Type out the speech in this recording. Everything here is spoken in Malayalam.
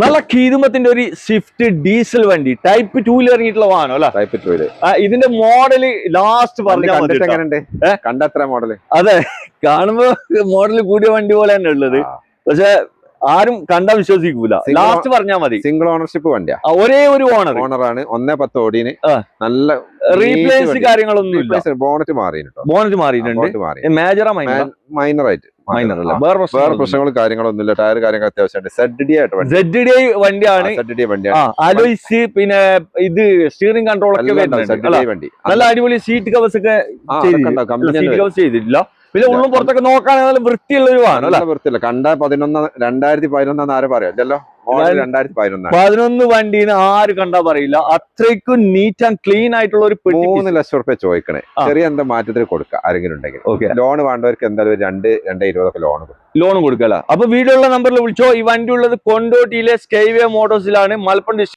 നല്ല കീതുമത്തിന്റെ ഒരു സ്വിഫ്റ്റ് ഡീസൽ വണ്ടി ടൈപ്പ് 2 ഇറങ്ങിയിട്ടുള്ള വാഹനം അല്ല? ടൈപ്പ് 2 ഇതിന്റെ മോഡല് ലാസ്റ്റ് പറഞ്ഞിട്ട് കണ്ടെത്ര മോഡല്? അതെ, കാണുമ്പോ മോഡല് കൂടിയ വണ്ടി പോലെ തന്നെ ഉള്ളത്. പക്ഷെ ആരും കണ്ടാ വിശ്വസിക്കൂല. ലാസ്റ്റ് പറഞ്ഞാൽ മതി. സിംഗിൾ ഓണർഷിപ്പ് വണ്ടിയാ, ഒരേ ഒരു ഓണറാണ്. 1.10 ഓടിന്. നല്ല റീപ്ലേസ് കാര്യങ്ങളൊന്നും ഇല്ല. ബോണറ്റ് മാറിയിട്ടുണ്ട്. മേജറാ മൈനർ ആയിട്ട് വേറെ പ്രശ്നങ്ങളും കാര്യങ്ങളൊന്നും ഇല്ല. ടയർ കാര്യങ്ങൾ അത്യാവശ്യമുണ്ട്. ZDI വണ്ടിയാണ്. അലോയ്സ് പിന്നെ ഇത് സ്റ്റിയറിംഗ് കൺട്രോൾ ഒക്കെ വണ്ടി. നല്ല അടിപൊളി സീറ്റ് കവേഴ്സ് ഒക്കെ ചെയ്തിട്ടില്ല. പിന്നെ ഉള്ളും പുറത്തൊക്കെ നോക്കാൻ വൃത്തിയുള്ള ഒരു വാഹനം. വൃത്തിയില്ല. കണ്ട 2011 ആരും പറയാമല്ലോ. 2011 വണ്ടീന് ആര് കണ്ടാ പറയില്ല. അത്രയ്ക്കും നീറ്റ് ആൻഡ് ക്ലീൻ ആയിട്ടുള്ള ഒരു 3 ലക്ഷം റുപ്യ ചോദിക്കണേ. ചെറിയ എന്താ മാറ്റത്തിൽ കൊടുക്കുക ആരെങ്കിലും ഉണ്ടെങ്കിൽ. ലോൺ വേണ്ടവർക്ക് എന്തായാലും 2-2.20 ലോൺ കൊടുക്കല. അപ്പൊ വീഡിയോയുള്ള നമ്പറിൽ വിളിച്ചോ. ഈ വണ്ടി ഉള്ളത് കൊണ്ടോട്ടിയിലെ സ്കൈവേ മോട്ടോഴ്സിലാണ്, മലപ്പുറം ഡിസ്ട്രിക്ട്.